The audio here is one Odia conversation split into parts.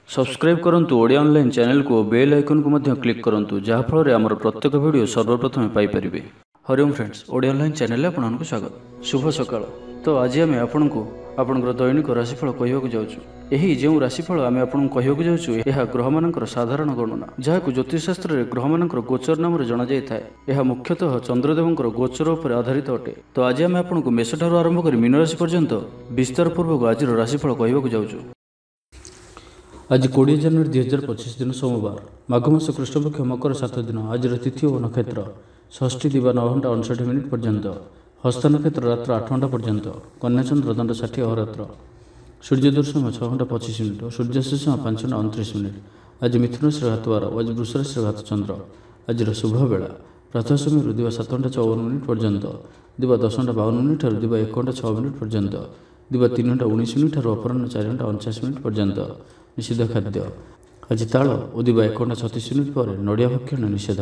सब्सक्राइब करंतु ओडिया ऑनलाइन चैनल को बेल आइकन को मध्य क्लिक करंतु जहाँ फल आमर प्रत्येक वीडियो सर्वप्रथम Piper. Hariom friends, Odia online channel आपको स्वागत। शुभ सकाळ। तो आज आम आपको आपंकर दैनिक राशिफल कहवाक जाऊँ। यही जो राशिफल आम आपको कहवाक जाऊँ यह ग्रह मानकर साधारण गणना जहाँ ज्योतिषशास्त्र में ग्रह मानकर गोचर नाम जना जाए। यह मुख्यतः चंद्रदेवंकर गोचर उपर आधारित अटे। तो आज आम आपको मेष ठारू आरंभ कर मीन राशि पर्यंत विस्तार पूर्वक आज राशिफल कहवाक जाऊँ। आज 20 जनवरी 2025 दिन सोमवार, माघ मास कृष्णपक्ष मकर 7 दिन। आज तिथि और नक्षत्र षष्ठी दिवा 9 घंटा 59 मिनिट पर्यंत, हस्त नक्षत्र रात्र 8 घंटा पर्यंत, कन्या चंद्र दंड 60 अहोरात्र, सूर्य दर्शन 6 घंटा 25 मिनिट और सूर्यास्त समय 5 घंटा 29 मिनिट। आज मिथुन राशि घात 12, आज वृष राशि घात चंद्र। आज शुभ बेला प्रातः समय दिवा 7 घंटा 54 मिनिट पर्यंत, दिवा 10 घंटा 52 मिनिट और दिवा 1 घंटा 6 मिनिट पर्यंत, दिवा 3 घंटा 19 मिनिट और अपराह्न 4 घंटा 49 मिनिट पर्यंत। निषेध खाद्य आज ताल और दिवा 1 घंटा 36 मिनिट पर नड़िया भक्षण निषेध।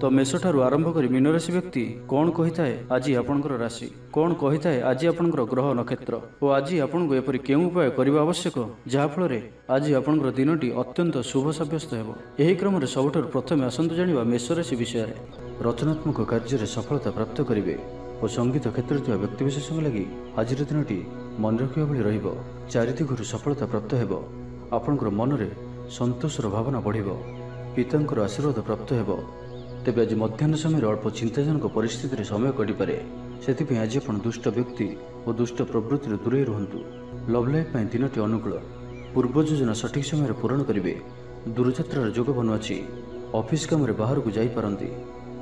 तो मेष ठारू आरंभ कर मीन राशि व्यक्ति कौन कही थाए आज आपंकर राशि, कौन कही थाए आज आपंकर ग्रह नक्षत्र और आज आपको एपरी केउं उपाय करबा आवश्यक जहाँफल आज आपंकर दिनटी अत्यंत शुभ सब्यस्त हेबो। एही क्रम में सबुठार प्रथम आसंतु जानिबा मेष राशि विषय। रचनात्मक कार्य सफलता प्राप्त करेंगे और संगीत क्षेत्र में व्यक्तिविशेष लगी आज दिनटी मन रखा भली रहिबो। चारिदिगरु सफलता प्राप्त हेबो। आपणकर मनरे संतोषर भावना बढ़िबो। पितांकर आशीर्वाद प्राप्त हेबो। तेबे आज मध्याह्न समय अल्प चिंताजनक परिस्थिति समय कटिपारे। से आज आप दुष्ट व्यक्ति और दुष्ट प्रवृत्ति दूरे रुहतु। लव लाइफ दिनटी अनुकूल। पूर्व योजना सठिक समय पूरण करेंगे। दूरयात्रार जोग बनुआछि। ऑफिस काम बाहर को जापारती।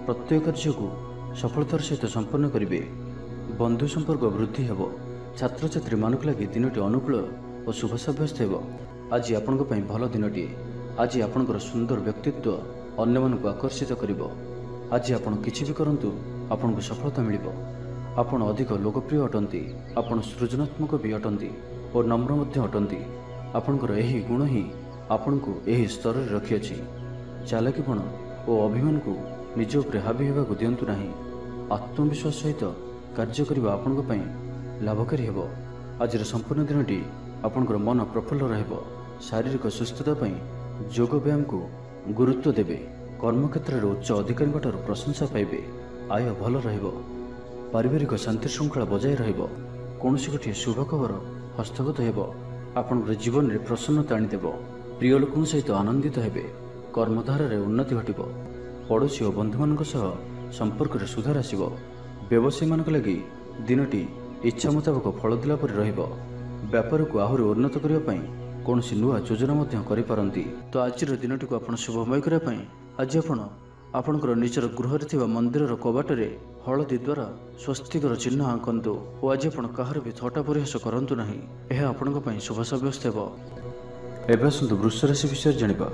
प्रत्येक कार्य को सफलतार सहित संपन्न करेंगे। बंधु संपर्क वृद्धि हेबो। छात्र छात्री मानक लगी दिनटी अनुकूल और शुभ सब्यस्त हेबो। आज आपण भल दिनटी। आज आपणकर सुंदर व्यक्तित्व अन्य मानक आकर्षित करिबो। आज आपण किछि भी करंतु आपनको सफलता मिलिबो। आपण अधिक लोकप्रिय अटंती। आपण सृजनात्मक भी अटंती और नम्र मध्य अटंती। आपणकर एही गुण ही आपनको एही स्तर रे रखिअछि। चालाकीपण और अभिमान को निज उपरे हावी हेबाकु दियंतु नाही। आत्मविश्वास सहित कार्य करिबा आपनको पई लाभकारी हेबो। आज संपूर्ण दिनटी आपणकर मन प्रफुल्ल रहइबो। शारीरिक सुस्थता पई योग व्यायाम को गुरुत्व देवे। कर्मक्षेत्र में उच्च अधिकारी प्रशंसा पाइबे। आय भल रहिबो। पारिवारिक शांति श्रृंखला बजाय रहिबो। कौनसी गोटे शुभ खबर हस्तगत हेबो। आपणकर जीवन में प्रसन्नता आनिदेव। प्रिय लोकों सहित आनंदित हेबे। कर्मधार रे उन्नति घटिबो। पड़ोशी और बंधु मानक सह संपर्क रे सुधार आसिबो। व्यवसायी मानक लगी दिनटी इच्छा मुताबक फल दिला परि रहिबो। व्यापार को आहुरी उन्नत करने पई कौनसी नुआ योजना मध्य करि पारंती। तो आज दिनटी को आपण शुभमय करने पई आज आपणकर निजर गृह रे मंदिर कबाटे हलदी द्वारा स्वस्तिकर चिन्ह आंकतु और आज आपण कहार भी थटा परिहास करंतु नाही। यह आपण पई शुभ सब्यस्त हेबो। एबे आसंतु वृष राशि विषय जानिबा।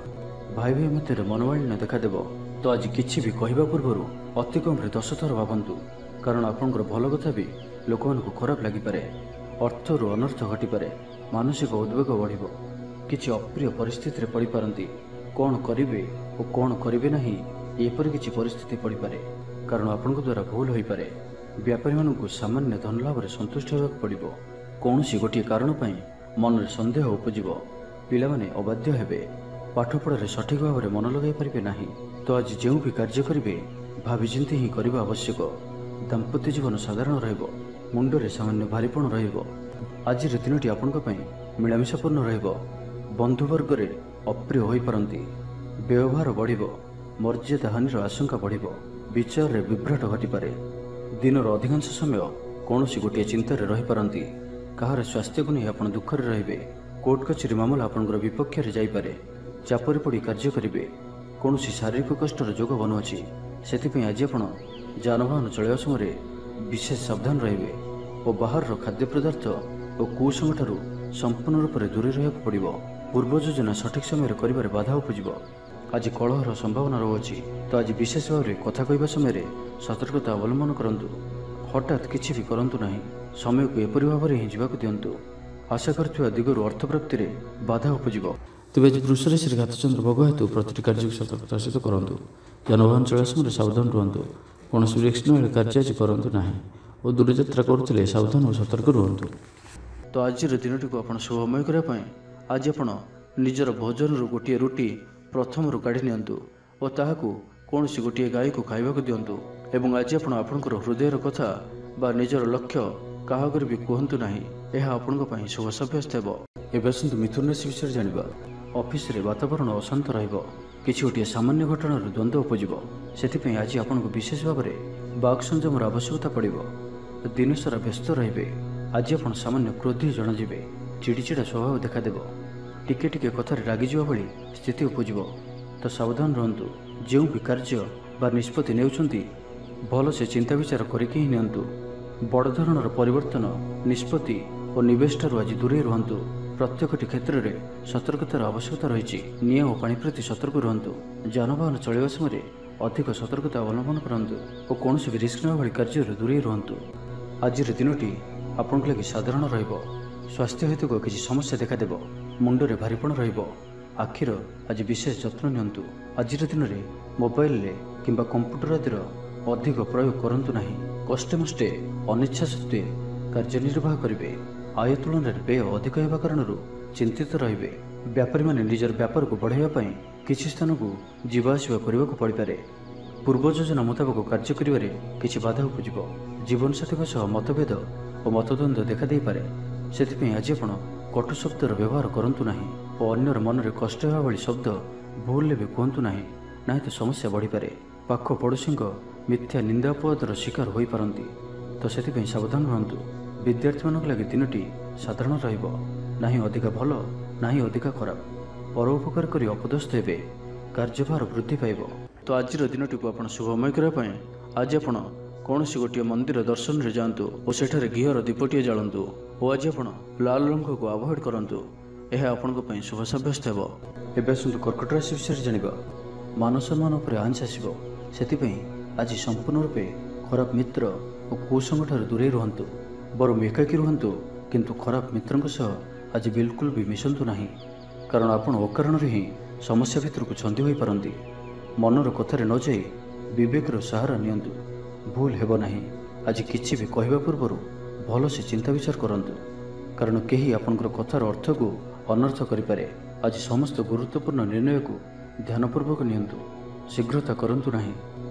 भाई भाई मध्य मनोमालिन्य देखादेव। तो आज किछि भी कहबा पूर्व अति कम 10 थर भावंतु, कारण आपणकर भल कथा भी लोक मानकु खराब लागि पारे। अर्थरु अनर्थ घटिपारे। मानसिक उद्वेग बढ़िबो। किछि अप्रिय परिस्थिति पड़ पारंती। कौन करिवे और कौन करिवे नहीं एपरि किछि परिस्थिति पड़ पारे, कारण आपनक द्वारा भूल होई पारे। व्यापारी मानकु सामान्य धन लाभ रे संतुष्ट होबाक पड़िबो। कौनसी गोटे कारण पई मन रे संदेह उपजिबो। पिला माने अबाध्य हेबे। पाठपढ़ा रे सठिक भाव रे मन लगाई परिबे नाही। तो आज जेउ भी कार्य करिवे भावी चिंती ही करिबा आवश्यक। दाम्पत्य जीवन साधारण रहिबो। मुंडरे सामान्य भारीपण रहिबो। आज दिनटी आपनक पई मिलामिशापूर्ण रहिबो। बंधुवर्ग रे अप्रिय होई पारंती। व्यवहार बढ़िबो। मर्यादा हानिर आशंका बढ़िबो। विचार रे विभ्राट घटिपारे। दिनर अधिकांश समय कौनसी गोटे चिंतार रही पारंती। कहार स्वास्थ्य को नहीं आपण दुख रे रहिबे। कोर्ट कचेरी मामला आपनकर विपक्ष रे जाई पारे। चापरी पड़ी कार्य करिवे। कौनसी शारीरिक कष्टर जोग बनुआछि। सेति आज आपण जानवाहन चलाइबा समय विशेष सावधान रहिबे और बाहर खाद्य पदार्थ और कुसंग ठारू संपूर्ण रूप से दूरे रहा पड़ो। पूर्व योजना सठिक समय करिबारे बाधा उपजिबो। आज कलहर संभावना रहुछि। तो आज विशेष भाव में कथा कहबा समय सतर्कता अवलंबन करंतु। हठात किछि भी करंतु नाही। समय को एपरि भाव में ही जीवाक दियंतु। आशा करथिबा दिगरु अर्थ प्राप्ति रे बाधा उपजिबो। तेबे आज वृष राशि घातचंद्र भोग हेतु प्रतिटी कार्य को सतर्कता सहित करंतु। जानवाहन चलाइबा समय सावधान रुहंतु। कौनसी रिस्क न कार्य आज करंतु नाही और दूरयात्रा करुथिले सावधान और सतर्क रुहंतु। तो आज दिनटी को आप शुभमय करने आज आप ନିଜର ଭୋଜନରୁ ଗୋଟିଏ ରୁଟି ପ୍ରଥମରୁ କାଢ଼ି ନିଅନ୍ତୁ ଓ ତାହାକୁ କୌଣସି ଗୋଟିଏ ଗାଈକୁ ଖାଇବାକୁ ଦିଅନ୍ତୁ। ଏବଂ ଆଜି ଆପଣ ଆପଣଙ୍କର ହୃଦୟର କଥା ବା ନିଜର ଲକ୍ଷ୍ୟ କାହା ଆଗରେ ବି କୁହନ୍ତୁ ନାହିଁ। ଏହା ଆପଣଙ୍କ ପାଇଁ ଶୁଭ ସାବ୍ୟସ୍ତ ହେବ। ଏବେ ଆସନ୍ତୁ ମିଥୁନ ରାଶି ବିଷୟରେ ଜାଣିବା। ଅଫିସରେ ବାତାବରଣ ଅଶାନ୍ତ ରହିବ। କିଛି ଗୋଟିଏ ସାମାନ୍ୟ ଘଟଣାରୁ ଦ୍ୱନ୍ଦ୍ୱ ଉପୁଜିବ। ସେଥିପାଇଁ ଆଜି ଆପଣଙ୍କୁ ବିଶେଷ ଭାବରେ ବାକ୍ ସଂଯମର ଆବଶ୍ୟକତା ପଡ଼ିବ। ଦିନସାରା ବ୍ୟସ୍ତ ରହିବେ। ଆଜି ଆପଣ ସାମାନ୍ୟ କ୍ରୋଧୀ ଜଣାଯିବେ। ଚିଡ଼ିଚିଡ଼ା ସ୍ୱଭାବ ଦେଖାଦେବ। ଟିକେ ଟିକେ କଥାରେ ରାଗିଯିବା ଭଳି ସ୍ଥିତି ଉପୁଜିବ। ତ ସାବଧାନ ରୁହନ୍ତୁ। ଯେଉଁ ବି କାର୍ଯ୍ୟ ବା ନିଷ୍ପତ୍ତି ନେଉଛନ୍ତି ଭଲସେ ଚିନ୍ତା ବିଚାର କରିକି ହିଁ ନିଅନ୍ତୁ। ବଡ଼ ଧରଣର ପରିବର୍ତ୍ତନ, ନିଷ୍ପତ୍ତି ଓ ନିବେଶଠାରୁ ଆଜି ଦୂରେଇ ରୁହନ୍ତୁ। ପ୍ରତ୍ୟେକଟି କ୍ଷେତ୍ରରେ ସତର୍କତାର ଆବଶ୍ୟକତା ରହିଛି। ନିଆଁ ଓ ପାଣି ପ୍ରତି ସତର୍କ ରୁହନ୍ତୁ। ଯାନବାହନ ଚଳାଇବା ସମୟରେ ଅଧିକ ସତର୍କତା ଅବଲମ୍ବନ କରନ୍ତୁ ଓ କୌଣସି ବି ରିସ୍କ ନେବା ଭଳି କାର୍ଯ୍ୟରୁ ଦୂରେଇ ରୁହନ୍ତୁ। ଆଜିର ଦିନଟି ଆପଣଙ୍କ ଲାଗି ସାଧାରଣ ରହିବ। ସ୍ୱାସ୍ଥ୍ୟ ହେତୁକ କିଛି ସମସ୍ୟା ଦେଖାଦେବ। ମୁଣ୍ଡରେ ଭାରିପଣ ରହିବ। ଆଖିର ଆଜି ବିଶେଷ ଯତ୍ନ ନିଅନ୍ତୁ। ଆଜିର ଦିନରେ ମୋବାଇଲରେ କିମ୍ବା କମ୍ପ୍ୟୁଟର ଆଦିର ଅଧିକ ପ୍ରୟୋଗ କରନ୍ତୁ ନାହିଁ। କଷ୍ଟେମଷ୍ଟେ ଅନିଚ୍ଛା ସତ୍ତ୍ୱେ କାର୍ଯ୍ୟନିର୍ବାହ କରିବେ। ଆୟ ତୁଳନାରେ ବ୍ୟୟ ଅଧିକ ହେବା କାରଣରୁ ଚିନ୍ତିତ ରହିବେ। ବ୍ୟାପାରୀମାନେ ନିଜର ବ୍ୟାପାରକୁ ବଢ଼ାଇବା ପାଇଁ କିଛି ସ୍ଥାନକୁ ଯିବା ଆସିବା କରିବାକୁ ପଡ଼ିପାରେ। ପୂର୍ବ ଯୋଜନା ମୁତାବକ କାର୍ଯ୍ୟ କରିବାରେ କିଛି ବାଧା ଉପୁଜିବ। ଜୀବନସାଥୀଙ୍କ ସହ ମତଭେଦ ଓ ମତଦ୍ୱନ୍ଦ୍ୱ ଦେଖାଦେଇପାରେ। ସେଥିପାଇଁ ଆଜି ଆପଣ କଟୁ ଶବ୍ଦର ବ୍ୟବହାର କରନ୍ତୁ ନାହିଁ ଓ ଅନ୍ୟର ମନରେ କଷ୍ଟ ହେବା ଭଳି ଶବ୍ଦ ଭୁଲରେ ବି କୁହନ୍ତୁ ନାହିଁ, ନାହିଁ ତ ସମସ୍ୟା ବଢ଼ିପାରେ। ପାଖ ପଡ଼ୋଶୀଙ୍କ ମିଥ୍ୟା ନିନ୍ଦା ଅପବାଦର ଶିକାର ହୋଇପାରନ୍ତି। ତ ସେଥିପାଇଁ ସାବଧାନ ରୁହନ୍ତୁ। ବିଦ୍ୟାର୍ଥୀମାନଙ୍କ ଲାଗି ଦିନଟି ସାଧାରଣ ରହିବ। ନାହିଁ ଅଧିକା ଭଲ, ନାହିଁ ଅଧିକା ଖରାପ। ପରୋପକାର କରି ଅପଦସ୍ଥ ହେବେ। କାର୍ଯ୍ୟଭାର ବୃଦ୍ଧି ପାଇବ। ତ ଆଜିର ଦିନଟିକୁ ଆପଣ ଶୁଭମୟ କରିବା ପାଇଁ ଆଜି ଆପଣ କୌଣସି ଗୋଟିଏ ମନ୍ଦିର ଦର୍ଶନରେ ଯାଆନ୍ତୁ ଓ ସେଠାରେ ଘିଅର ଦୀପଟିଏ ଜାଳନ୍ତୁ। ଓ ଆଜି ଆପଣ ଲାଲ ରଙ୍ଗକୁ ଆଭଏଡ୍ କରନ୍ତୁ। ଏହା ଆପଣଙ୍କ ପାଇଁ ଶୁଭ ସାବ୍ୟସ୍ତ ହେବ। ଏବେ ଆସନ୍ତୁ କର୍କଟ ରାଶି ବିଷୟରେ ଜାଣିବା। ମାନ ସମ୍ମାନ ଉପରେ ଆଞ୍ଚ ଆସିବ। ସେଥିପାଇଁ ଆଜି ସମ୍ପୂର୍ଣ୍ଣ ରୂପେ ଖରାପ ମିତ୍ର ଓ କୁସଙ୍ଗଠାରୁ ଦୂରେଇ ରୁହନ୍ତୁ। ବରଂ ଏକାକୀ ରୁହନ୍ତୁ, କିନ୍ତୁ ଖରାପ ମିତ୍ରଙ୍କ ସହ ଆଜି ବିଲକୁଲ ବି ମିଶନ୍ତୁ ନାହିଁ। କାରଣ ଆପଣ ଅକାରଣରେ ହିଁ ସମସ୍ୟା ଭିତରକୁ ଛନ୍ଦି ହୋଇପାରନ୍ତି। ମନର କଥାରେ ନ ଯାଇ ବିବେକର ସାହାରା ନିଅନ୍ତୁ। ଭୁଲ ହେବ ନାହିଁ। ଆଜି କିଛି ବି କହିବା ପୂର୍ବରୁ ଭଲସେ ଚିନ୍ତା ବିଚାର କରନ୍ତୁ। କାରଣ କେହି ଆପଣଙ୍କର କଥାର ଅର୍ଥକୁ ଅନର୍ଥ କରିପାରେ। ଆଜି ସମସ୍ତ ଗୁରୁତ୍ୱପୂର୍ଣ୍ଣ ନିର୍ଣ୍ଣୟକୁ ଧ୍ୟାନପୂର୍ବକ ନିଅନ୍ତୁ। ଶୀଘ୍ରତା କରନ୍ତୁ ନାହିଁ।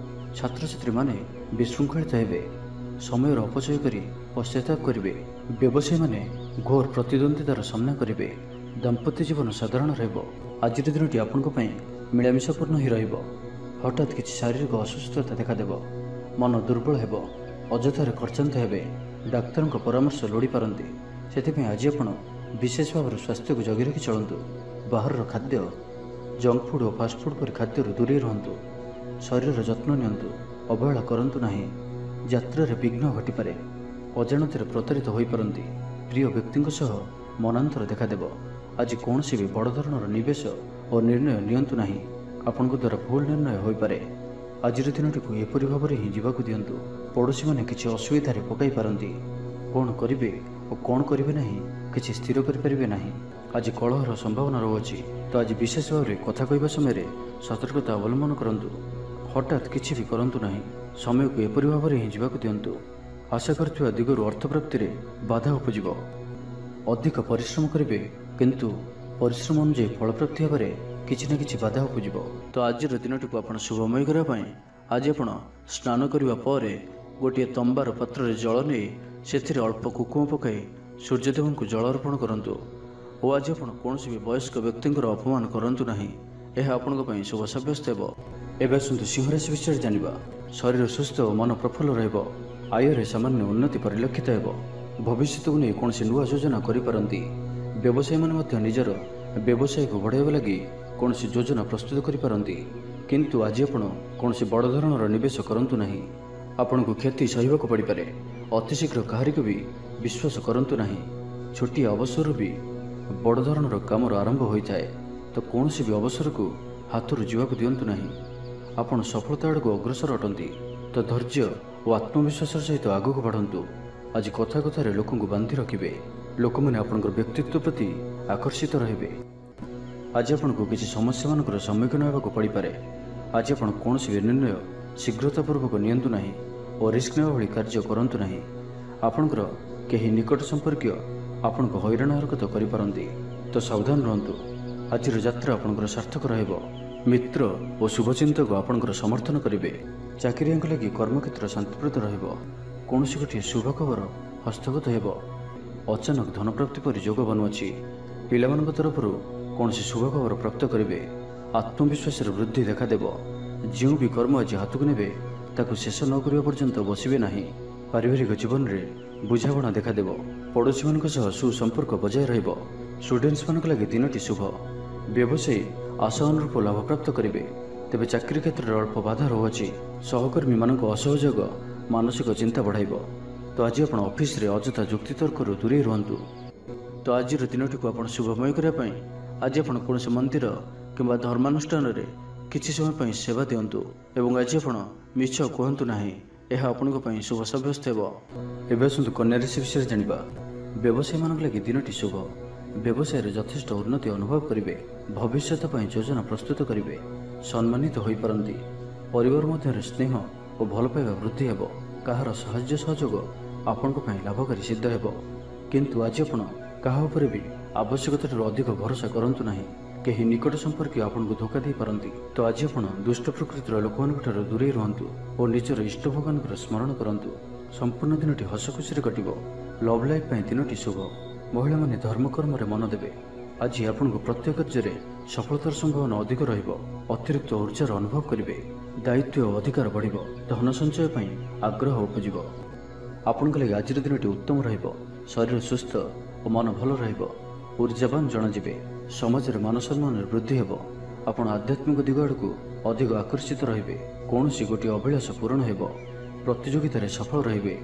ଛାତ୍ରଛାତ୍ରୀମାନେ ବିଶୃଙ୍ଖଳିତ ହେବେ। ସମୟର ଅପଚୟ କରି ପଶ୍ଚାତାପ କରିବେ। ବ୍ୟବସାୟୀମାନେ ଘୋର ପ୍ରତିଦ୍ୱନ୍ଦ୍ୱିତାର ସାମ୍ନା କରିବେ। ଦାମ୍ପତ୍ୟ ଜୀବନ ସାଧାରଣ ରହିବ। ଆଜିର ଦିନଟି ଆପଣଙ୍କ ପାଇଁ ମିଳାମିଶାପୂର୍ଣ୍ଣ ହିଁ ରହିବ। ହଠାତ୍ କିଛି ଶାରୀରିକ ଅସୁସ୍ଥତା ଦେଖାଦେବ। ମନ ଦୁର୍ବଳ ହେବ। ଅଯଥାରେ ଖର୍ଚ୍ଚାନ୍ତ ହେବେ। ଡାକ୍ତରଙ୍କ ପରାମର୍ଶ ଲୋଡ଼ିପାରନ୍ତି। ସେଥିପାଇଁ ଆଜି ଆପଣ ବିଶେଷ ଭାବରେ ସ୍ୱାସ୍ଥ୍ୟକୁ ଜଗି ରଖି ଚଳନ୍ତୁ। ବାହାରର ଖାଦ୍ୟ, ଜଙ୍କ ଫୁଡ୍ ଓ ଫାଷ୍ଟଫୁଡ୍ ପରି ଖାଦ୍ୟରୁ ଦୂରେଇ ରୁହନ୍ତୁ। ଶରୀରର ଯତ୍ନ ନିଅନ୍ତୁ। ଅବହେଳା କରନ୍ତୁ ନାହିଁ। ଯାତ୍ରାରେ ବିଘ୍ନ ଘଟିପାରେ। ଅଜାଣତରେ ପ୍ରତାରିତ ହୋଇପାରନ୍ତି। ପ୍ରିୟ ବ୍ୟକ୍ତିଙ୍କ ସହ ମନାନ୍ତର ଦେଖାଦେବ। ଆଜି କୌଣସି ବି ବଡ଼ ଧରଣର ନିବେଶ ଓ ନିର୍ଣ୍ଣୟ ନିଅନ୍ତୁ ନାହିଁ। ଆପଣଙ୍କ ଦ୍ୱାରା ଭୁଲ ନିର୍ଣ୍ଣୟ ହୋଇପାରେ। ଆଜିର ଦିନଟିକୁ ଏପରି ଭାବରେ ହିଁ ଯିବାକୁ ଦିଅନ୍ତୁ। ପଡ଼ୋଶୀମାନେ କିଛି ଅସୁବିଧାରେ ପକାଇ ପାରନ୍ତି। କ'ଣ କରିବେ ଓ କ'ଣ କରିବେ ନାହିଁ କିଛି ସ୍ଥିର କରିପାରିବେ ନାହିଁ। ଆଜି କଳହର ସମ୍ଭାବନା ରହୁଅଛି। ତ ଆଜି ବିଶେଷ ଭାବରେ କଥା କହିବା ସମୟରେ ସତର୍କତା ଅବଲମ୍ବନ କରନ୍ତୁ। ହଠାତ୍ କିଛି ବି କରନ୍ତୁ ନାହିଁ। ସମୟକୁ ଏପରି ଭାବରେ ହିଁ ଯିବାକୁ ଦିଅନ୍ତୁ। ଆଶା କରୁଥିବା ଦିଗରୁ ଅର୍ଥପ୍ରାପ୍ତିରେ ବାଧା ଉପୁଜିବ। ଅଧିକ ପରିଶ୍ରମ କରିବେ, କିନ୍ତୁ ପରିଶ୍ରମ ଅନୁଯାୟୀ ଫଳପ୍ରାପ୍ତି ହେବାରେ କିଛି ନା କିଛି ବାଧା ଉପୁଜିବ। ତ ଆଜିର ଦିନଟିକୁ ଆପଣ ଶୁଭମୟ କରିବା ପାଇଁ ଆଜି ଆପଣ ସ୍ନାନ କରିବା ପରେ ଗୋଟିଏ ତମ୍ବାର ପାତ୍ରରେ ଜଳ ନେଇ ସେଥିରେ ଅଳ୍ପ କୁକୁମ ପକାଇ ସୂର୍ଯ୍ୟଦେବଙ୍କୁ ଜଳ ଅର୍ପଣ କରନ୍ତୁ। ଓ ଆଜି ଆପଣ କୌଣସି ବି ବୟସ୍କ ବ୍ୟକ୍ତିଙ୍କର ଅପମାନ କରନ୍ତୁ ନାହିଁ। ଏହା ଆପଣଙ୍କ ପାଇଁ ଶୁଭ ସାବ୍ୟସ୍ତ ହେବ। ଏବେ ଆସନ୍ତୁ ସିଂହ ରାଶି ବିଷୟରେ ଜାଣିବା। ଶରୀର ସୁସ୍ଥ ଓ ମନ ପ୍ରଫୁଲ୍ଲ ରହିବ। ଆୟରେ ସାମାନ୍ୟ ଉନ୍ନତି ପରିଲକ୍ଷିତ ହେବ। ଭବିଷ୍ୟତକୁ ନେଇ କୌଣସି ନୂଆ ଯୋଜନା କରିପାରନ୍ତି। ବ୍ୟବସାୟୀମାନେ ମଧ୍ୟ ନିଜର ବ୍ୟବସାୟକୁ ବଢ଼ାଇବା ଲାଗି କୌଣସି ଯୋଜନା ପ୍ରସ୍ତୁତ କରିପାରନ୍ତି। କିନ୍ତୁ ଆଜି ଆପଣ କୌଣସି ବଡ଼ ଧରଣର ନିବେଶ କରନ୍ତୁ ନାହିଁ। ଆପଣଙ୍କୁ କ୍ଷତି ସହିବାକୁ ପଡ଼ିପାରେ। ଅତିଶୀଘ୍ର କାହାରିକୁ ବି ବିଶ୍ୱାସ କରନ୍ତୁ ନାହିଁ। ଛୋଟିଆ ଅବସରରୁ ବି ବଡ଼ ଧରଣର କାମର ଆରମ୍ଭ ହୋଇଥାଏ। ତ କୌଣସି ବି ଅବସରକୁ ହାତରୁ ଯିବାକୁ ଦିଅନ୍ତୁ ନାହିଁ। ଆପଣ ସଫଳତା ଆଡ଼କୁ ଅଗ୍ରସର ଅଟନ୍ତି। ତ ଧୈର୍ଯ୍ୟ ଓ ଆତ୍ମବିଶ୍ୱାସର ସହିତ ଆଗକୁ ବଢ଼ନ୍ତୁ। ଆଜି କଥା କଥାରେ ଲୋକଙ୍କୁ ବାନ୍ଧି ରଖିବେ। ଲୋକମାନେ ଆପଣଙ୍କର ବ୍ୟକ୍ତିତ୍ୱ ପ୍ରତି ଆକର୍ଷିତ ରହିବେ। ଆଜି ଆପଣଙ୍କୁ କିଛି ସମସ୍ୟାମାନଙ୍କର ସମ୍ମୁଖୀନ ହେବାକୁ ପଡ଼ିପାରେ। ଆଜି ଆପଣ କୌଣସି ବି ନିର୍ଣ୍ଣୟ ଶୀଘ୍ରତାପୂର୍ବକ ନିଅନ୍ତୁ ନାହିଁ ଓ ରିସ୍କ ନେବା ଭଳି କାର୍ଯ୍ୟ କରନ୍ତୁ ନାହିଁ। ଆପଣଙ୍କର କେହି ନିକଟ ସମ୍ପର୍କୀୟ ଆପଣଙ୍କୁ ହଇରାଣ ହରକତ କରିପାରନ୍ତି। ତ ସାବଧାନ ରୁହନ୍ତୁ। ଆଜିର ଯାତ୍ରା ଆପଣଙ୍କର ସାର୍ଥକ ରହିବ। ମିତ୍ର ଓ ଶୁଭଚିନ୍ତକ ଆପଣଙ୍କର ସମର୍ଥନ କରିବେ। ଚାକିରିଆଙ୍କ ଲାଗି କର୍ମକ୍ଷେତ୍ର ଶାନ୍ତିପ୍ରଦ ରହିବ। କୌଣସି ଗୋଟିଏ ଶୁଭ ଖବର ହସ୍ତଗତ ହେବ। ଅଚାନକ ଧନପ୍ରାପ୍ତି ପରି ଯୋଗ ବନୁଅଛି। ପିଲାମାନଙ୍କ ତରଫରୁ କୌଣସି ଶୁଭ ଖବର ପ୍ରାପ୍ତ କରିବେ। ଆତ୍ମବିଶ୍ୱାସରେ ବୃଦ୍ଧି ଦେଖାଦେବ। ଯେଉଁ ବି କର୍ମ ଆଜି ହାତକୁ ନେବେ ତାକୁ ଶେଷ ନ କରିବା ପର୍ଯ୍ୟନ୍ତ ବସିବେ ନାହିଁ। ପାରିବାରିକ ଜୀବନରେ ବୁଝାମଣା ଦେଖାଦେବ। ପଡ଼ୋଶୀମାନଙ୍କ ସହ ସୁସମ୍ପର୍କ ବଜାୟ ରହିବ। ଷ୍ଟୁଡେଣ୍ଟସମାନଙ୍କ ଲାଗି ଦିନଟି ଶୁଭ। ବ୍ୟବସାୟୀ ଆଶା ଅନୁରୂପ ଲାଭପ୍ରାପ୍ତ କରିବେ। ତେବେ ଚାକିରି କ୍ଷେତ୍ରରେ ଅଳ୍ପ ବାଧା ରହୁଅଛି। ସହକର୍ମୀମାନଙ୍କ ଅସହଯୋଗ ମାନସିକ ଚିନ୍ତା ବଢ଼ାଇବ। ତ ଆଜି ଆପଣ ଅଫିସରେ ଅଯଥା ଯୁକ୍ତିତର୍କରୁ ଦୂରେଇ ରୁହନ୍ତୁ। ତ ଆଜିର ଦିନଟିକୁ ଆପଣ ଶୁଭମୟ କରିବା ପାଇଁ ଆଜି ଆପଣ କୌଣସି ମନ୍ଦିର କିମ୍ବା ଧର୍ମାନୁଷ୍ଠାନରେ କିଛି ସମୟ ପାଇଁ ସେବା ଦିଅନ୍ତୁ ଏବଂ ଆଜି ଆପଣ ମିଛ କୁହନ୍ତୁ ନାହିଁ। ଏହା ଆପଣଙ୍କ ପାଇଁ ଶୁଭ ସାବ୍ୟସ୍ତ ହେବ। ଏବେ ଆସନ୍ତୁ କନ୍ୟା ରାଶି ବିଷୟରେ ଜାଣିବା। ବ୍ୟବସାୟୀମାନଙ୍କ ଲାଗି ଦିନଟି ଶୁଭ। ବ୍ୟବସାୟରେ ଯଥେଷ୍ଟ ଉନ୍ନତି ଅନୁଭବ କରିବେ। ଭବିଷ୍ୟତ ପାଇଁ ଯୋଜନା ପ୍ରସ୍ତୁତ କରିବେ। ସମ୍ମାନିତ ହୋଇପାରନ୍ତି। ପରିବାର ମଧ୍ୟରେ ସ୍ନେହ ଓ ଭଲ ପାଇବା ବୃଦ୍ଧି ହେବ। କାହାର ସାହାଯ୍ୟ ସହଯୋଗ ଆପଣଙ୍କ ପାଇଁ ଲାଭକାରୀ ସିଦ୍ଧ ହେବ। କିନ୍ତୁ ଆଜି ଆପଣ କାହା ଉପରେ ବି ଆବଶ୍ୟକତାଠାରୁ ଅଧିକ ଭରସା କରନ୍ତୁ ନାହିଁ। କେହି ନିକଟ ସମ୍ପର୍କୀୟ ଆପଣଙ୍କୁ ଧୋକା ଦେଇପାରନ୍ତି। ତ ଆଜି ଆପଣ ଦୁଷ୍ଟ ପ୍ରକୃତିର ଲୋକମାନଙ୍କଠାରୁ ଦୂରେଇ ରୁହନ୍ତୁ ଓ ନିଜର ଇଷ୍ଟ ଭଗବାନଙ୍କର ସ୍ମରଣ କରନ୍ତୁ। ସମ୍ପୂର୍ଣ୍ଣ ଦିନଟି ହସ ଖୁସିରେ କଟିବ। ଲଭ୍ ଲାଇଫ୍ ପାଇଁ ଦିନଟି ଶୁଭ। ମହିଳାମାନେ ଧର୍ମକର୍ମରେ ମନ ଦେବେ। ଆଜି ଆପଣଙ୍କୁ ପ୍ରତ୍ୟେକ କାର୍ଯ୍ୟରେ ସଫଳତାର ସମ୍ଭାବନା ଅଧିକ ରହିବ। ଅତିରିକ୍ତ ଊର୍ଜାର ଅନୁଭବ କରିବେ। ଦାୟିତ୍ୱ ଓ ଅଧିକାର ବଢ଼ିବ। ଧନ ସଞ୍ଚୟ ପାଇଁ ଆଗ୍ରହ ଉପୁଜିବ। ଆପଣଙ୍କ ଲାଗି ଆଜିର ଦିନଟି ଉତ୍ତମ ରହିବ। ଶରୀର ସୁସ୍ଥ ଓ ମନ ଭଲ ରହିବ। ଊର୍ଜାବାନ ଜଣାଯିବେ। ସମାଜରେ ମାନ ସମ୍ମାନରେ ବୃଦ୍ଧି ହେବ। ଆପଣ ଆଧ୍ୟାତ୍ମିକ ଦିଗ ଆଡ଼କୁ ଅଧିକ ଆକର୍ଷିତ ରହିବେ। କୌଣସି ଗୋଟିଏ ଅଭିଳାଷ ପୂରଣ ହେବ। ପ୍ରତିଯୋଗିତାରେ ସଫଳ ରହିବେ।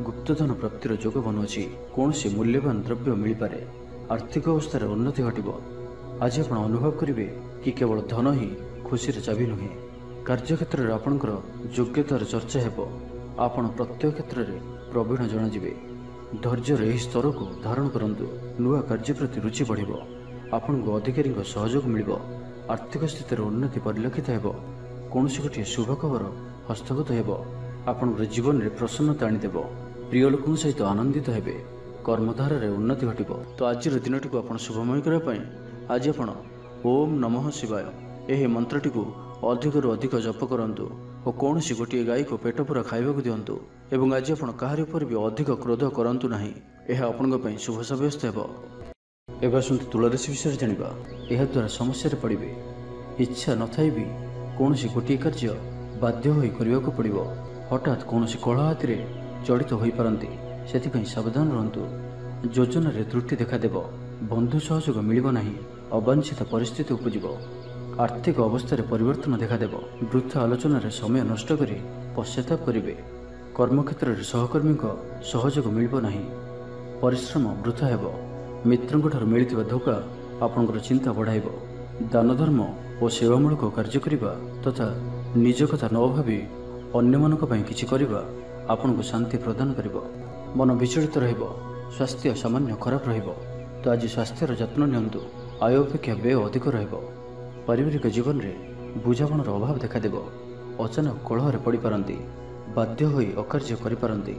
ଗୁପ୍ତଧନ ପ୍ରାପ୍ତିର ଯୋଗ ବନୁଅଛି। କୌଣସି ମୂଲ୍ୟବାନ ଦ୍ରବ୍ୟ ମିଳିପାରେ। ଆର୍ଥିକ ଅବସ୍ଥାରେ ଉନ୍ନତି ଘଟିବ। ଆଜି ଆପଣ ଅନୁଭବ କରିବେ କି କେବଳ ଧନ ହିଁ ଖୁସିର ଚାବି ନୁହେଁ। କାର୍ଯ୍ୟକ୍ଷେତ୍ରରେ ଆପଣଙ୍କର ଯୋଗ୍ୟତାର ଚର୍ଚ୍ଚା ହେବ। ଆପଣ ପ୍ରତ୍ୟେକ କ୍ଷେତ୍ରରେ ପ୍ରବୀଣ ଜଣାଯିବେ। ଧୈର୍ଯ୍ୟର ଏହି ସ୍ତରକୁ ଧାରଣ କରନ୍ତୁ। ନୂଆ କାର୍ଯ୍ୟ ପ୍ରତି ରୁଚି ବଢ଼ିବ। ଆପଣଙ୍କୁ ଅଧିକାରୀଙ୍କ ସହଯୋଗ ମିଳିବ। ଆର୍ଥିକ ସ୍ଥିତିରେ ଉନ୍ନତି ପରିଲକ୍ଷିତ ହେବ। କୌଣସି ଗୋଟିଏ ଶୁଭ ଖବର ହସ୍ତଗତ ହେବ। ଆପଣଙ୍କର ଜୀବନରେ ପ୍ରସନ୍ନତା ଆଣିଦେବ। ପ୍ରିୟ ଲୋକଙ୍କ ସହିତ ଆନନ୍ଦିତ ହେବେ। କର୍ମଧାରାରେ ଉନ୍ନତି ଘଟିବ। ତ ଆଜିର ଦିନଟିକୁ ଆପଣ ଶୁଭମୟ କରିବା ପାଇଁ ଆଜି ଆପଣ ଓମ୍ ନମଃ ଶିବାୟ ଏହି ମନ୍ତ୍ରଟିକୁ ଅଧିକରୁ ଅଧିକ ଜପ କରନ୍ତୁ ଓ କୌଣସି ଗୋଟିଏ ଗାଈକୁ ପେଟ ପୂରା ଖାଇବାକୁ ଦିଅନ୍ତୁ ଏବଂ ଆଜି ଆପଣ କାହାରି ଉପରେ ବି ଅଧିକ କ୍ରୋଧ କରନ୍ତୁ ନାହିଁ। ଏହା ଆପଣଙ୍କ ପାଇଁ ଶୁଭ ସାବ୍ୟସ୍ତ ହେବ। ଏବେ ଆସନ୍ତୁ ତୁଳା ରାଶି ବିଷୟରେ ଜାଣିବା। ଏହାଦ୍ୱାରା ସମସ୍ୟାରେ ପଡ଼ିବେ। ଇଚ୍ଛା ନଥାଇ ବି କୌଣସି ଗୋଟିଏ କାର୍ଯ୍ୟ ବାଧ୍ୟ ହୋଇ କରିବାକୁ ପଡ଼ିବ। ହଠାତ୍ କୌଣସି କଳହ ହାତିରେ ଜଡ଼ିତ ହୋଇପାରନ୍ତି। ସେଥିପାଇଁ ସାବଧାନ ରୁହନ୍ତୁ। ଯୋଜନାରେ ତ୍ରୁଟି ଦେଖାଦେବ। ବନ୍ଧୁ ସହଯୋଗ ମିଳିବ ନାହିଁ। ଅବାଞ୍ଛିତ ପରିସ୍ଥିତି ଉପୁଜିବ। ଆର୍ଥିକ ଅବସ୍ଥାରେ ପରିବର୍ତ୍ତନ ଦେଖାଦେବ। ବୃଥା ଆଲୋଚନାରେ ସମୟ ନଷ୍ଟ କରି ପଶ୍ଚାତାପ କରିବେ। କର୍ମକ୍ଷେତ୍ରରେ ସହକର୍ମୀଙ୍କ ସହଯୋଗ ମିଳିବ ନାହିଁ। ପରିଶ୍ରମ ବୃଥା ହେବ। ମିତ୍ରଙ୍କଠାରୁ ମିଳିଥିବା ଧୋକା ଆପଣଙ୍କର ଚିନ୍ତା ବଢ଼ାଇବ। ଦାନ ଧର୍ମ ଓ ସେବାମୂଳକ କାର୍ଯ୍ୟ କରିବା ତଥା ନିଜ କଥା ନ ଭାବି ଅନ୍ୟମାନଙ୍କ ପାଇଁ କିଛି କରିବା ଆପଣଙ୍କୁ ଶାନ୍ତି ପ୍ରଦାନ କରିବ। ମନ ବିଚଳିତ ରହିବ। ସ୍ୱାସ୍ଥ୍ୟ ସାମାନ୍ୟ ଖରାପ ରହିବ। ତ ଆଜି ସ୍ୱାସ୍ଥ୍ୟର ଯତ୍ନ ନିଅନ୍ତୁ। ଆୟ ଅପେକ୍ଷା ବ୍ୟୟ ଅଧିକ ରହିବ। ପାରିବାରିକ ଜୀବନରେ ବୁଝାମଣାର ଅଭାବ ଦେଖାଦେବ। ଅଚାନକ କଳହରେ ପଡ଼ିପାରନ୍ତି। ବାଧ୍ୟ ହୋଇ ଅକାର୍ଯ୍ୟ କରିପାରନ୍ତି।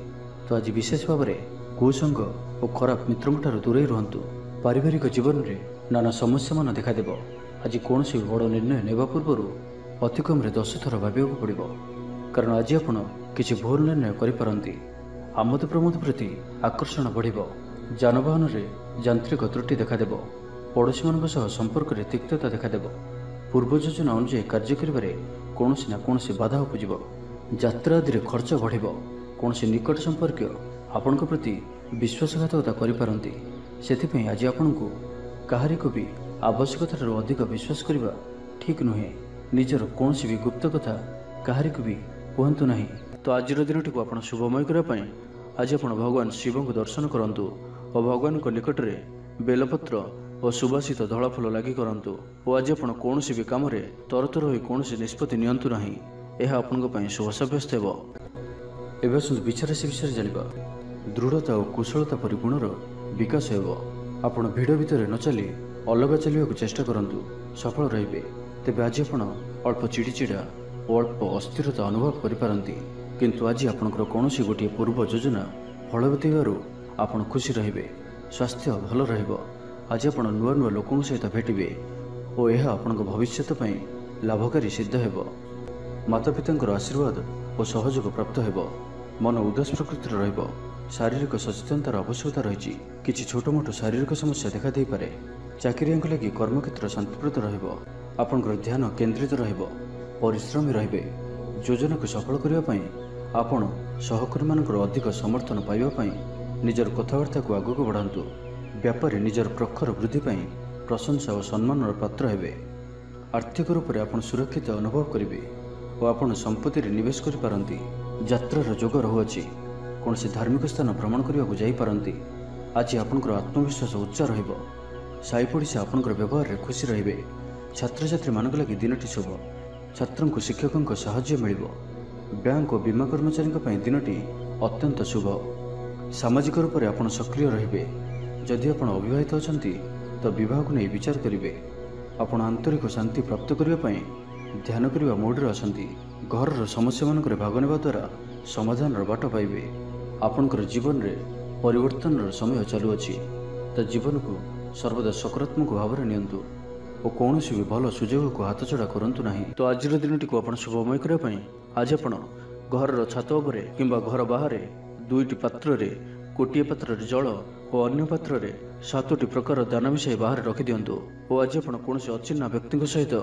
ତ ଆଜି ବିଶେଷ ଭାବରେ କୁସଙ୍ଗ ଓ ଖରାପ ମିତ୍ରଙ୍କଠାରୁ ଦୂରେଇ ରୁହନ୍ତୁ। ପାରିବାରିକ ଜୀବନରେ ନାନା ସମସ୍ୟାମାନ ଦେଖାଦେବ। ଆଜି କୌଣସି ବଡ଼ ନିର୍ଣ୍ଣୟ ନେବା ପୂର୍ବରୁ ଅତି କମ୍ରେ 10 ଥର ଭାବିବାକୁ ପଡ଼ିବ। କାରଣ ଆଜି ଆପଣ କିଛି ଭୁଲ ନିର୍ଣ୍ଣୟ କରିପାରନ୍ତି। ଆମୋଦ ପ୍ରମୋଦ ପ୍ରତି ଆକର୍ଷଣ ବଢ଼ିବ। ଯାନବାହନରେ ଯାନ୍ତ୍ରିକ ତ୍ରୁଟି ଦେଖାଦେବ। ପଡ଼ୋଶୀମାନଙ୍କ ସହ ସମ୍ପର୍କରେ ତିକ୍ତତା ଦେଖାଦେବ। ପୂର୍ବ ଯୋଜନା ଅନୁଯାୟୀ କାର୍ଯ୍ୟ କରିବାରେ କୌଣସି ନା କୌଣସି ବାଧା ଉପୁଜିବ। ଯାତ୍ରା ଆଦିରେ ଖର୍ଚ୍ଚ ବଢ଼ିବ। କୌଣସି ନିକଟ ସମ୍ପର୍କୀୟ ଆପଣଙ୍କ ପ୍ରତି ବିଶ୍ୱାସଘାତକତା କରିପାରନ୍ତି। ସେଥିପାଇଁ ଆଜି ଆପଣଙ୍କୁ କାହାରିକୁ ବି ଆବଶ୍ୟକତାଠାରୁ ଅଧିକ ବିଶ୍ୱାସ କରିବା ଠିକ୍ ନୁହେଁ। ନିଜର କୌଣସି ବି ଗୁପ୍ତ କଥା କାହାରିକୁ ବି କୁହନ୍ତୁ ନାହିଁ। ତ ଆଜିର ଦିନଟିକୁ ଆପଣ ଶୁଭମୟ କରିବା ପାଇଁ ଆଜି ଆପଣ ଭଗବାନ ଶିବଙ୍କୁ ଦର୍ଶନ କରନ୍ତୁ ଓ ଭଗବାନଙ୍କ ନିକଟରେ ବେଲପତ୍ର ଓ ସୁବାସିତ ଧଳା ଫୁଲ ଲାଗି କରନ୍ତୁ ଓ ଆଜି ଆପଣ କୌଣସି ବି କାମରେ ତରତର ହୋଇ କୌଣସି ନିଷ୍ପତ୍ତି ନିଅନ୍ତୁ ନାହିଁ। ଏହା ଆପଣଙ୍କ ପାଇଁ ଶୁଭ ସାବ୍ୟସ୍ତ ହେବ। ଏବେ ଆସନ୍ତୁ ବିଛା ରାଶି ବିଷୟରେ ଜାଣିବା। ଦୃଢ଼ତା ଓ କୁଶଳତା ପରି ଗୁଣର ବିକାଶ ହେବ। ଆପଣ ଭିଡ଼ ଭିତରେ ନ ଚାଲି ଅଲଗା ଚାଲିବାକୁ ଚେଷ୍ଟା କରନ୍ତୁ। ସଫଳ ରହିବେ। ତେବେ ଆଜି ଆପଣ ଅଳ୍ପ ଚିଡ଼ିଚିଡ଼ା ଓ ଅଳ୍ପ ଅସ୍ଥିରତା ଅନୁଭବ କରିପାରନ୍ତି। କିନ୍ତୁ ଆଜି ଆପଣଙ୍କର କୌଣସି ଗୋଟିଏ ପୂର୍ବ ଯୋଜନା ଫଳବତୀ ହେବାରୁ ଆପଣ ଖୁସି ରହିବେ। ସ୍ୱାସ୍ଥ୍ୟ ଭଲ ରହିବ। ଆଜି ଆପଣ ନୂଆ ନୂଆ ଲୋକଙ୍କ ସହିତ ଭେଟିବେ। ଓ ଏହା ଆପଣଙ୍କ ଭବିଷ୍ୟତ ପାଇଁ ଲାଭକାରୀ ସିଦ୍ଧ ହେବ। ମାତାପିତାଙ୍କର ଆଶୀର୍ବାଦ ଓ ସହଯୋଗ ପ୍ରାପ୍ତ ହେବ। ମନ ଉଦାସ ପ୍ରକୃତିର ରହିବ। ଶାରୀରିକ ସଚେତନତାର ଆବଶ୍ୟକତା ରହିଛି। କିଛି ଛୋଟମୋଟ ଶାରୀରିକ ସମସ୍ୟା ଦେଖାଦେଇପାରେ। ଚାକିରିଆଙ୍କ ଲାଗି କର୍ମକ୍ଷେତ୍ର ଶାନ୍ତିପ୍ରଦ ରହିବ। ଆପଣଙ୍କର ଧ୍ୟାନ କେନ୍ଦ୍ରିତ ରହିବ। ପରିଶ୍ରମୀ ରହିବେ। ଯୋଜନାକୁ ସଫଳ କରିବା ପାଇଁ ଆପଣ ସହକର୍ମୀମାନଙ୍କର ଅଧିକ ସମର୍ଥନ ପାଇବା ପାଇଁ ନିଜର କଥାବାର୍ତ୍ତାକୁ ଆଗକୁ ବଢ଼ାନ୍ତୁ। ବ୍ୟାପାରରେ ନିଜର ପ୍ରଖର ବୃଦ୍ଧି ପାଇଁ ପ୍ରଶଂସା ଓ ସମ୍ମାନର ପାତ୍ର ହେବେ। ଆର୍ଥିକ ରୂପରେ ଆପଣ ସୁରକ୍ଷିତ ଅନୁଭବ କରିବେ ଓ ଆପଣ ସମ୍ପତ୍ତିରେ ନିବେଶ କରିପାରନ୍ତି। ଯାତ୍ରାର ଯୋଗ ରହୁଅଛି। କୌଣସି ଧାର୍ମିକ ସ୍ଥାନ ଭ୍ରମଣ କରିବାକୁ ଯାଇପାରନ୍ତି। ଆଜି ଆପଣଙ୍କର ଆତ୍ମବିଶ୍ୱାସ ଉଚ୍ଚ ରହିବ। ସାହି ପଡ଼ିଶା ଆପଣଙ୍କର ବ୍ୟବହାରରେ ଖୁସି ରହିବେ। ଛାତ୍ରଛାତ୍ରୀମାନଙ୍କ ଲାଗି ଦିନଟି ଶୁଭ। ଛାତ୍ରଙ୍କୁ ଶିକ୍ଷକଙ୍କ ସାହାଯ୍ୟ ମିଳିବ। ବ୍ୟାଙ୍କ ଓ ବୀମା କର୍ମଚାରୀଙ୍କ ପାଇଁ ଦିନଟି ଅତ୍ୟନ୍ତ ଶୁଭ। ସାମାଜିକ ରୂପରେ ଆପଣ ସକ୍ରିୟ ରହିବେ। ଯଦି ଆପଣ ଅବିବାହିତ ଅଛନ୍ତି ତ ବିବାହକୁ ନେଇ ବିଚାର କରିବେ। ଆପଣ ଆନ୍ତରିକ ଶାନ୍ତି ପ୍ରାପ୍ତ କରିବା ପାଇଁ ଧ୍ୟାନ କରିବା ମୋଡ଼ରେ ଅଛନ୍ତି। ଘରର ସମସ୍ୟାମାନଙ୍କରେ ଭାଗ ନେବା ଦ୍ୱାରା ସମାଧାନର ବାଟ ପାଇବେ। ଆପଣଙ୍କର ଜୀବନରେ ପରିବର୍ତ୍ତନର ସମୟ ଚାଲୁଅଛି। ତ ଜୀବନକୁ ସର୍ବଦା ସକାରାତ୍ମକ ଭାବରେ ନିଅନ୍ତୁ ଓ କୌଣସି ବି ଭଲ ସୁଯୋଗକୁ ହାତଛଡ଼ା କରନ୍ତୁ ନାହିଁ। ତ ଆଜିର ଦିନଟିକୁ ଆପଣ ଶୁଭମୟ କରିବା ପାଇଁ ଆଜି ଆପଣ ଘରର ଛାତ ଉପରେ କିମ୍ବା ଘର ବାହାରେ 2ଟି ପାତ୍ରରେ ଗୋଟିଏ ପାତ୍ରରେ ଜଳ ଓ ଅନ୍ୟ ପାତ୍ରରେ 7ଟି ପ୍ରକାର ଦାନା ମିଶାଇ ବାହାରେ ରଖିଦିଅନ୍ତୁ। ଓ ଆଜି ଆପଣ କୌଣସି ଅଚିହ୍ନା ବ୍ୟକ୍ତିଙ୍କ ସହିତ